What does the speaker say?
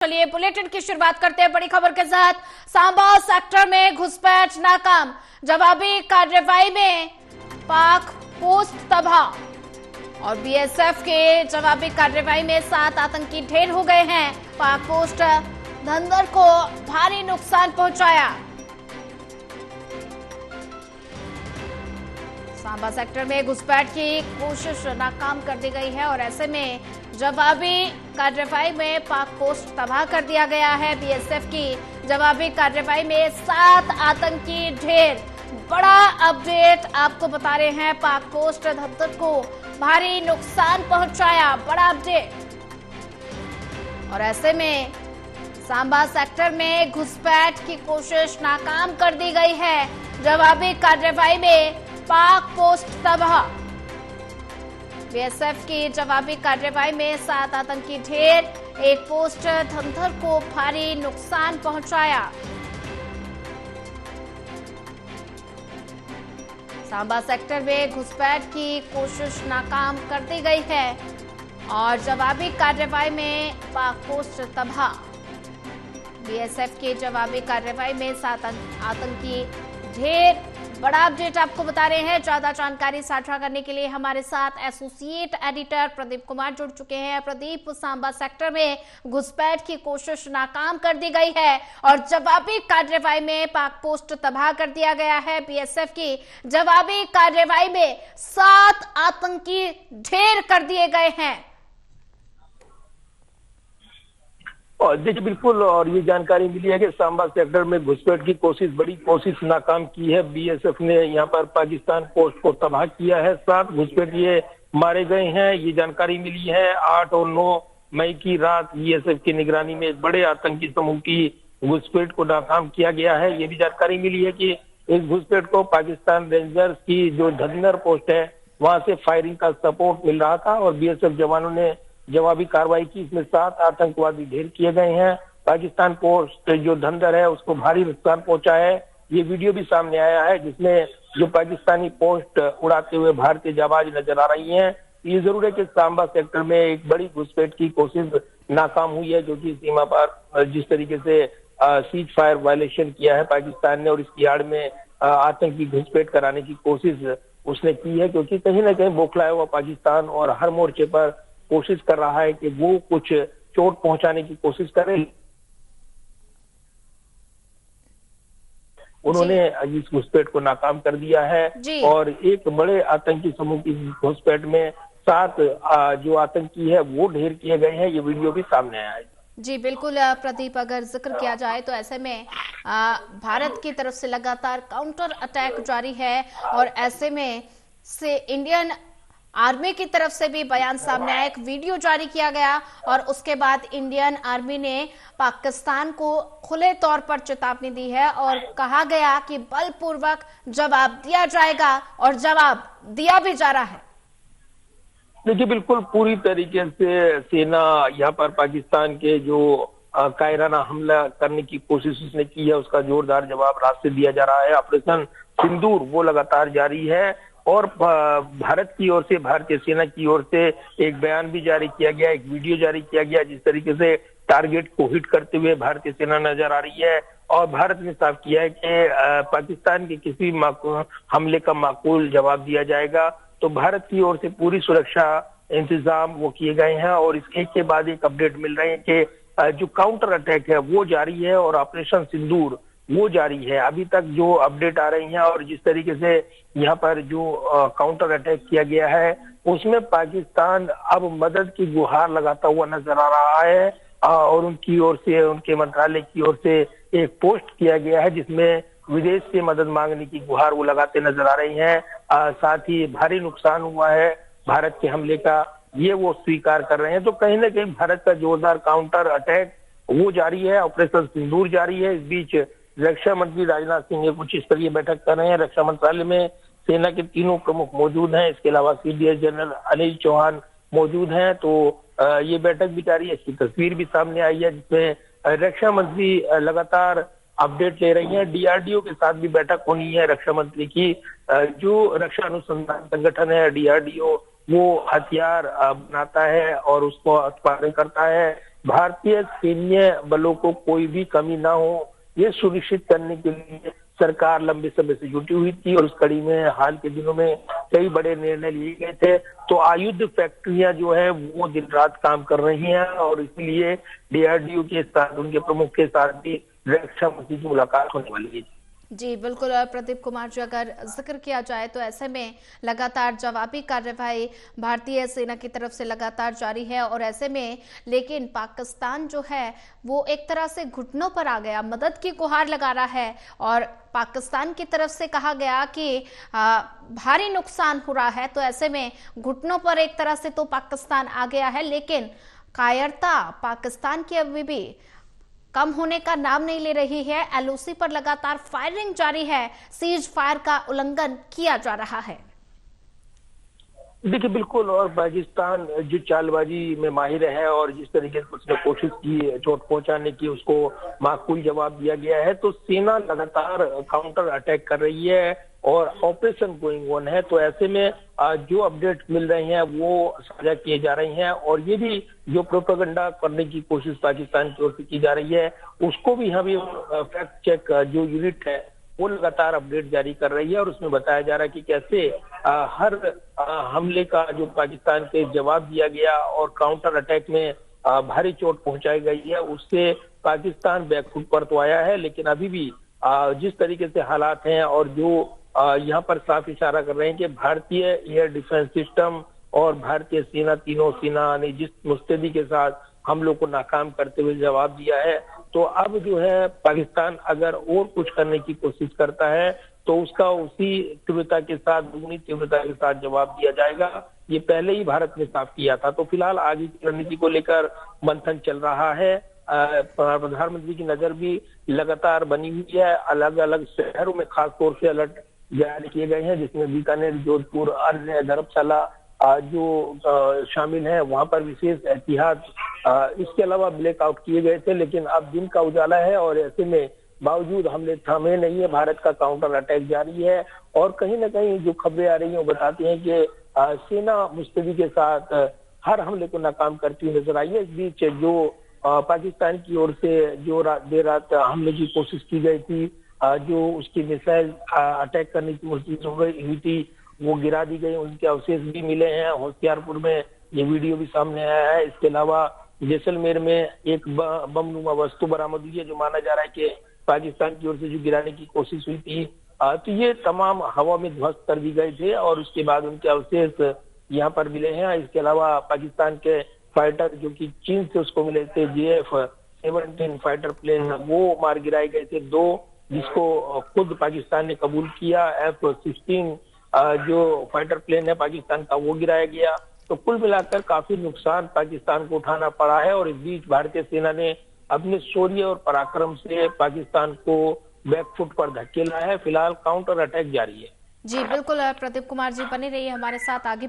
चलिए बुलेटिन की शुरुआत करते हैं बड़ी खबर के साथ। सांबा सेक्टर में घुसपैठ नाकाम, जवाबी कार्रवाई में पाक पोस्ट तबाह और बीएसएफ के जवाबी कार्रवाई में 7 आतंकी ढेर हो गए हैं। पाक पोस्ट धंधर को भारी नुकसान पहुंचाया। सांबा सेक्टर में घुसपैठ की कोशिश नाकाम कर दी गई है और ऐसे में जवाबी कार्रवाई में पाक पोस्ट तबाह कर दिया गया है। बीएसएफ की जवाबी कार्रवाई में 7 आतंकी ढेर। बड़ा अपडेट आपको बता रहे हैं, पाक पोस्ट धंधर को भारी नुकसान पहुंचाया। बड़ा अपडेट। और ऐसे में सांबा सेक्टर में घुसपैठ की कोशिश नाकाम कर दी गई है। जवाबी कार्रवाई में पाक पोस्ट तबाह। बीएसएफ की जवाबी कार्रवाई में 7 आतंकी ढेर, एक पोस्ट धंधर को भारी नुकसान पहुंचाया। सांबा सेक्टर में घुसपैठ की कोशिश नाकाम कर दी गई है और जवाबी कार्रवाई में पाक पोस्ट तबाह। बीएसएफ की जवाबी कार्रवाई में 7 आतंकी ढेर। बड़ा अपडेट आपको बता रहे हैं। ज्यादा जानकारी साझा करने के लिए हमारे साथ एसोसिएट एडिटर प्रदीप कुमार जुड़ चुके हैं। प्रदीप, सांबा सेक्टर में घुसपैठ की कोशिश नाकाम कर दी गई है और जवाबी कार्रवाई में पाक पोस्ट तबाह कर दिया गया है। बीएसएफ की जवाबी कार्रवाई में 7 आतंकी ढेर कर दिए गए हैं। और देखिए बिल्कुल, और ये जानकारी मिली है कि सांबा सेक्टर में घुसपैठ की बड़ी कोशिश नाकाम की है। बीएसएफ ने यहाँ पर पाकिस्तान पोस्ट को तबाह किया है। 7 घुसपैठिए मारे गए हैं, ये जानकारी मिली है। 8 और 9 मई की रात बीएसएफ की निगरानी में एक बड़े आतंकी समूह की घुसपैठ को नाकाम किया गया है। ये भी जानकारी मिली है कि इस घुसपैठ को पाकिस्तान रेंजर्स की जो धंधर पोस्ट है वहां से फायरिंग का सपोर्ट मिल रहा था और बीएसएफ जवानों ने जवाबी कार्रवाई की। इसमें 7 आतंकवादी ढेर किए गए हैं। पाकिस्तान पोस्ट जो धंधर है उसको भारी नुकसान पहुंचा है। ये वीडियो भी सामने आया है जिसमें जो पाकिस्तानी पोस्ट उड़ाते हुए भारतीय जाबाज नजर आ रही हैं। ये जरूर है कि सांबा सेक्टर में एक बड़ी घुसपैठ की कोशिश नाकाम हुई है, जो कि सीमा पर जिस तरीके से सीज फायर वायलेशन किया है पाकिस्तान ने और इसकी आड़ में आतंकी घुसपैठ कराने की कोशिश उसने की है, क्योंकि कहीं ना कहीं बौखलाया हुआ पाकिस्तान और हर मोर्चे पर कोशिश कर रहा है कि वो कुछ चोट पहुंचाने की कोशिश करे। उन्होंने इस घुसपैठ को नाकाम कर दिया है और एक बड़े आतंकी समूह की घुसपैठ में 7 जो आतंकी है वो ढेर किए गए हैं। ये वीडियो भी सामने आया है। जी बिल्कुल प्रदीप, अगर जिक्र किया जाए तो ऐसे में भारत की तरफ से लगातार काउंटर अटैक जारी है और ऐसे में से इंडियन आर्मी की तरफ से भी बयान सामने आया। एक वीडियो जारी किया गया और उसके बाद इंडियन आर्मी ने पाकिस्तान को खुले तौर पर चेतावनी दी है और कहा गया कि बलपूर्वक जवाब दिया जाएगा और जवाब दिया भी जा रहा है। देखिए बिल्कुल पूरी तरीके से सेना यहाँ पर पाकिस्तान के जो कायराना हमला करने की कोशिश उसने की है उसका जोरदार जवाब रात से दिया जा रहा है। ऑपरेशन सिंदूर वो लगातार जारी है और भारत की ओर से, भारतीय सेना की ओर से एक बयान भी जारी किया गया, एक वीडियो जारी किया गया जिस तरीके से टारगेट को हिट करते हुए भारतीय सेना नजर आ रही है। और भारत ने साफ किया है कि पाकिस्तान के किसी हमले का माकूल जवाब दिया जाएगा। तो भारत की ओर से पूरी सुरक्षा इंतजाम वो किए गए हैं और इस एक के बाद एक अपडेट मिल रहे हैं कि जो काउंटर अटैक है वो जारी है और ऑपरेशन सिंदूर वो जारी है। अभी तक जो अपडेट आ रही है और जिस तरीके से यहाँ पर जो काउंटर अटैक किया गया है उसमें पाकिस्तान अब मदद की गुहार लगाता हुआ नजर आ रहा है और उनकी ओर से, उनके मंत्रालय की ओर से एक पोस्ट किया गया है जिसमें विदेश से मदद मांगने की गुहार वो लगाते नजर आ रही हैं। साथ ही भारी नुकसान हुआ है भारत के हमले का, ये वो स्वीकार कर रहे हैं। तो कहीं ना कहीं भारत का जोरदार काउंटर अटैक वो जारी है, ऑपरेशन सिंदूर जारी है। इस बीच रक्षा मंत्री राजनाथ सिंह एक उच्च स्तरीय बैठक कर रहे हैं। रक्षा मंत्रालय में सेना के 3 प्रमुख मौजूद हैं, इसके अलावा सीडीएस जनरल अनिल चौहान मौजूद हैं। तो ये बैठक भी जारी है, इसकी तस्वीर भी सामने आई है जिसमें रक्षा मंत्री लगातार अपडेट ले रही हैं। डीआरडीओ के साथ भी बैठक होनी है रक्षा मंत्री की। जो रक्षा अनुसंधान संगठन है डीआरडीओ वो हथियार बनाता है और उसको उत्पादन करता है। भारतीय सैन्य बलों को कोई भी कमी ना हो, ये सुनिश्चित करने के लिए सरकार लंबे समय से जुटी हुई थी और उस कड़ी में हाल के दिनों में कई बड़े निर्णय लिए गए थे। तो आयुध फैक्ट्रियां जो है वो दिन रात काम कर रही हैं और इसलिए डीआरडीओ के साथ उनके प्रमुख के साथ भी रक्षा मंत्री की मुलाकात होने वाली है। जी बिल्कुल प्रदीप कुमार जी, अगर जिक्र किया जाए तो ऐसे में लगातार जवाबी कार्रवाई भारतीय सेना की तरफ से लगातार जारी है और ऐसे में लेकिन पाकिस्तान जो है वो एक तरह से घुटनों पर आ गया, मदद की गुहार लगा रहा है और पाकिस्तान की तरफ से कहा गया कि भारी नुकसान हो रहा है। तो ऐसे में घुटनों पर एक तरह से तो पाकिस्तान आ गया है, लेकिन कायरता पाकिस्तान की अभी भी कम होने का नाम नहीं ले रही है। एलओसी पर लगातार फायरिंग जारी है, सीज फायर का उल्लंघन किया जा रहा है। देखिए बिल्कुल, और पाकिस्तान जो चालबाजी में माहिर है और जिस तरीके से उसने कोशिश की चोट पहुंचाने की, उसको माकूल जवाब दिया गया है। तो सेना लगातार काउंटर अटैक कर रही है और ऑपरेशन गोइंग ऑन है। तो ऐसे में जो अपडेट मिल रहे हैं वो साझा किए जा रहे हैं और ये भी जो प्रोपेगेंडा करने की कोशिश पाकिस्तान की ओर से की जा रही है उसको भी हम फैक्ट चेक जो यूनिट है वो लगातार अपडेट जारी कर रही है और उसमें बताया जा रहा है कि कैसे हर हमले का जो पाकिस्तान के जवाब दिया गया और काउंटर अटैक में भारी चोट पहुंचाई गई है, उससे पाकिस्तान बैकफुट पर तो आया है। लेकिन अभी भी जिस तरीके से हालात हैं और जो यहाँ पर साफ इशारा कर रहे हैं कि भारतीय एयर डिफेंस सिस्टम और भारतीय सेना, तीनों सेना ने जिस मुस्तैदी के साथ हम लोग को नाकाम करते हुए जवाब दिया है, तो अब जो है पाकिस्तान अगर और कुछ करने की कोशिश करता है तो उसका उसी तीव्रता के साथ, दुगनी तीव्रता के साथ जवाब दिया जाएगा। ये पहले ही भारत ने साफ किया था। तो फिलहाल आगे की रणनीति को लेकर मंथन चल रहा है। प्रधानमंत्री की नजर भी लगातार बनी हुई है। अलग अलग शहरों में खास तौर से अलर्ट जारी किए गए हैं, जिसमें बीकानेर, जोधपुर, अन्य धर्मशाला जो शामिल है, वहां पर विशेष एहतियात, इसके अलावा ब्लैकआउट किए गए थे। लेकिन अब दिन का उजाला है और ऐसे में बावजूद हमले थमे नहीं है, भारत का काउंटर अटैक जारी है और कहीं ना कहीं जो खबरें आ रही हैं वो बताती हैं कि सेना मुस्तैदी के साथ हर हमले को नाकाम करती हुई नजर आई है। इस बीच जो पाकिस्तान की ओर से जो देर रात हमले की कोशिश की गई थी, जो उसकी मिसाइल अटैक करने की कोशिश हुई थी, वो गिरा दी गई, उनके अवशेष भी मिले हैं। होशियारपुर में ये वीडियो भी सामने आया है। इसके अलावा जैसलमेर में एक बमनुमा वस्तु बरामद हुई है जो माना जा रहा है कि पाकिस्तान की ओर से जो गिराने की कोशिश हुई थी। तो ये तमाम हवा में ध्वस्त कर दी गए थे और उसके बाद उनके अवशेष यहाँ पर मिले हैं। इसके अलावा पाकिस्तान के फाइटर जो कि चीन से उसको मिले थे, JF-17 फाइटर प्लेन, वो मार गिराए गए थे 2, जिसको खुद पाकिस्तान ने कबूल किया। F-16 जो फाइटर प्लेन है पाकिस्तान का, वो गिराया गया। तो कुल मिलाकर काफी नुकसान पाकिस्तान को उठाना पड़ा है और इस बीच भारतीय सेना ने अपने शौर्य और पराक्रम से पाकिस्तान को बैकफुट पर धकेला है। फिलहाल काउंटर अटैक जारी है। जी बिल्कुल प्रदीप कुमार जी, बने रहिए हमारे साथ, आगे भी